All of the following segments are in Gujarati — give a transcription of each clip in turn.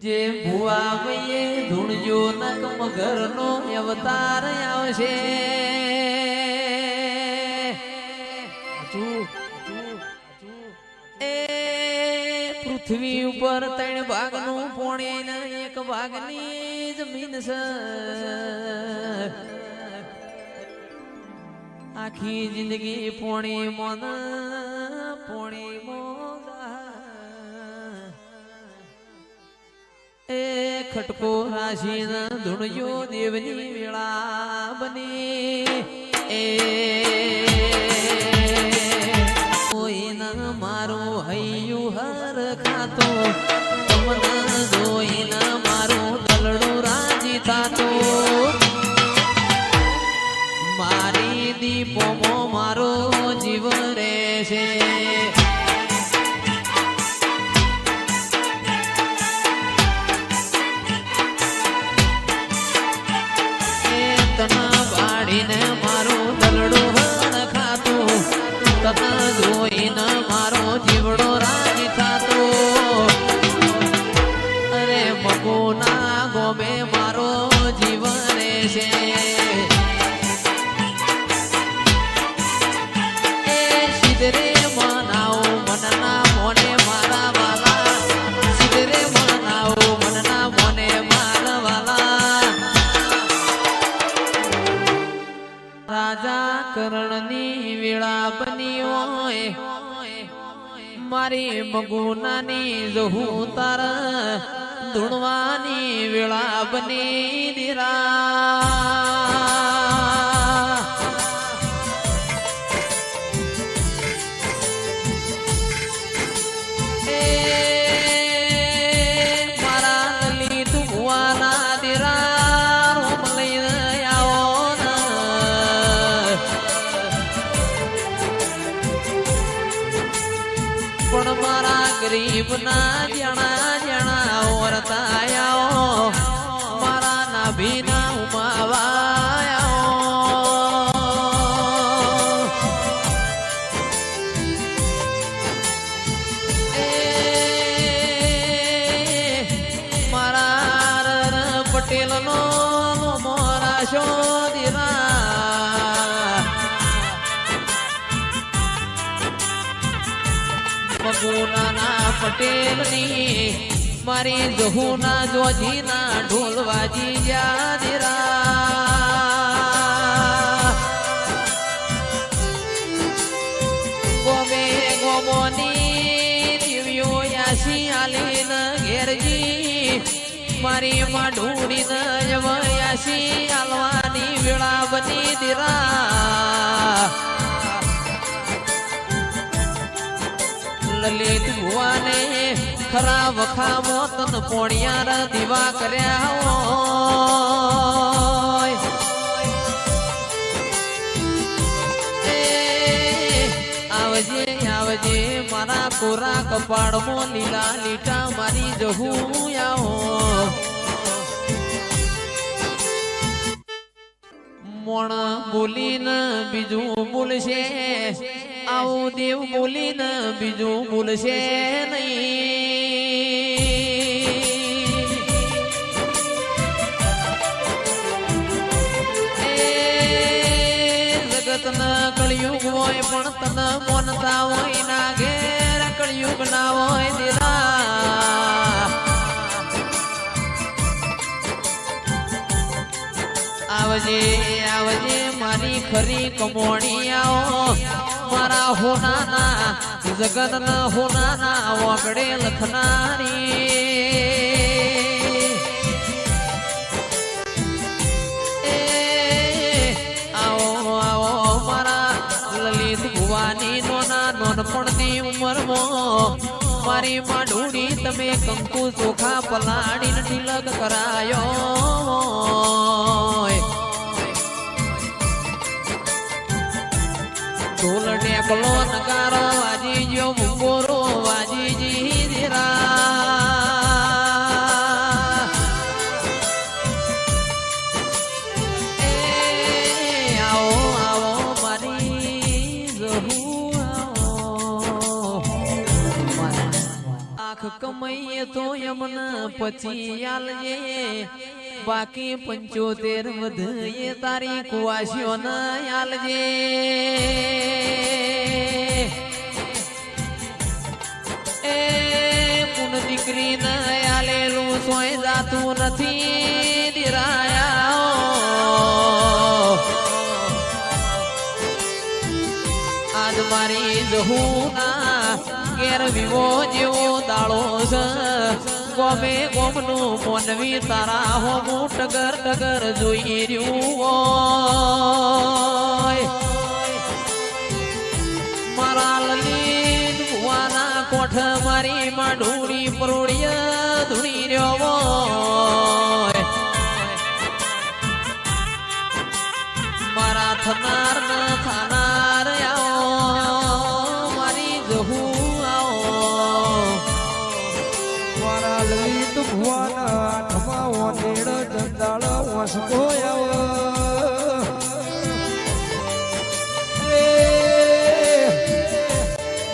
જે ભુવા મયે ધૂણજો નકમ ઘરનો અવતાર આવશે. એ પૃથ્વી ઉપર 3 ભાગનું પોણી ને 1 ભાગની જમીન છે. આખી જિંદગી પોણી મોન પોણી એ ખટકો રાશિ ધૂણજો દેવની વેળા બની. એ મારું હૈયું હર ખાતો તમને જોઈને મારું દલડું રાજી થાતો. મારી દીપોમો મારો જીવ રહેશે. તના વાડીને મારું દલડું હર ખાતું તને જોઈને મારો જીવડો રાજી થાતો. અરે મગુના ગોમે મારો જીવ રહેશે. એ સિદ્ધરે મનાવું મનના મોને મારા વાલા. સિદ્ધરે મનાવું મનના મોને મારા વાલા. રાજા કરણની વેળા બની હોય મારી મગુનાની જહું તારા ધૂણવાની વેળા બની દીરા. એ મારા લલિત ભુવાના દીરા રોમ લઈને આવો. પણ મારા ગરીબ ના જણા જણા ઓરતાયાઓ મારા નાભી ના ઉમાવાયાઓ. એ મારા પટેલ નો મોરા શોધીરા. મગુનાના પટેલની મારી જહુના જોજીના ઢોલ વાજી યાદરા. ગોમે ગોમોની દિવ્યો યાસી આલીન ઘેરજી મારી માં ઢૂંઢીને યાસી આલવાની વેળા બની દીરા. લલિત ભુવાને ખરા વખા મોતન પોણિયાર દીવા કર્યા હોય. એ આવજે આવજે મારા કોરા કપાળમાં લીલા લીટા મારી જહું આવો. મોણ બોલીને બીજું બોલશે. આવું દેવ બોલીને બીજું બોલશે નહીં. એ જગત ના કળિયુગ હોય પણ તને મોનતા હોય ના ઘેર કળિયુગ ના હોય દીરા. આવજે આવજે મારી ખરી કમોણી આવો. મારા હોનાના જગતના હોનાના વાગડે લખનારી. એ આવો આવો મારા લલિત ભુવાની નોના નોનપણની ઉંમરમાં મારી માં ઢૂંઢી તમે કંકુ ચોખા પલાડીને તિલક કરાયો. ઢોલ ટેકલો નકારો વાજી જો મુંગોરો વાજી જી દીરા. એ આવો આવો મારી જહુ આવો. આંખ કમૈયે એ તો એમને પછી આલજે બાકી 75 વધે તારી કુવાસીઓ ન આલજે એ પુન દીકરી ન આલેલું સોય જાતું નથી દિરાયા આજ મારી જહુના ઘેર વિવો જેવો દાળો છે ગોમે ગોમનું મોનવી તારા હોમું ટગર ટગર જોઈ રહ્યું હોય મારા લલિત ભુવાના કોઠ મારી માં ઢૂળી પરોળીય ધૂણી રહ્યો હોય મારા થનાર ન થાનાર આવો મારી જહુ લલિત ભુવાના ઠમાવો નેડ દંડાળ વસકો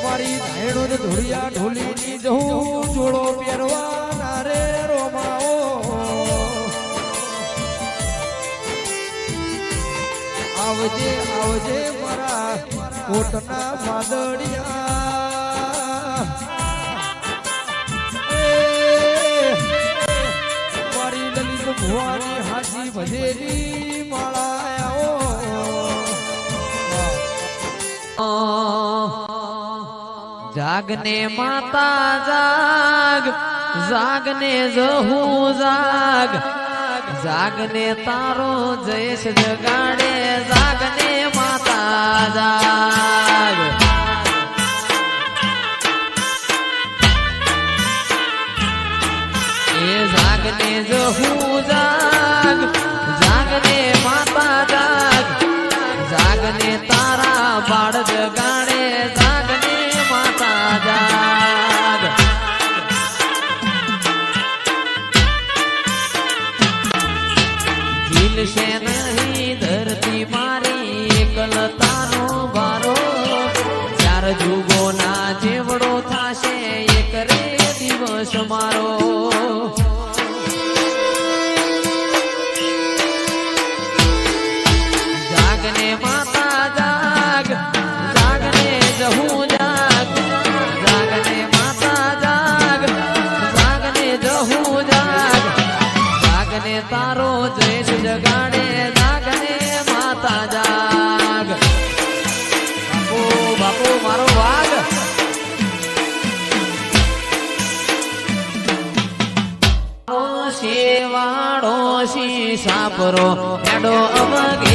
મારી ધાયણો ને ધોળિયા ઢોલીની જહું જોડો પહેરવાના રે રોમાઓ આવજે આવજે મારા કોટના માદડિયા ભુવાની હાજી ભજેરી માળાઓ જાગને માતા જાગ જાગને જહુ જાગ જાગને તારો જયેશ જગાડે જાગને માતા જાગ એ જાગને જહુ જાગ જાગને માતા જાગ જાગને તારા બાળ જગાડે જાગને માતા જાગ ઝીલશે નહીં ધરતી મારી એકલતાનો વારો ચાર જુગોના જેવડો થાશે એક રે દિવસ મારો જાગને માતા જાગ જાગને જહુ જાગ જાગને માતા જાગ જાગને જહુ જાગ જાગને તારો જયેશ જગાડે જાગને માતા જાગ બાપુ બાપુ મારો વાગ શેવાડો શી સાપરો એડો અમગે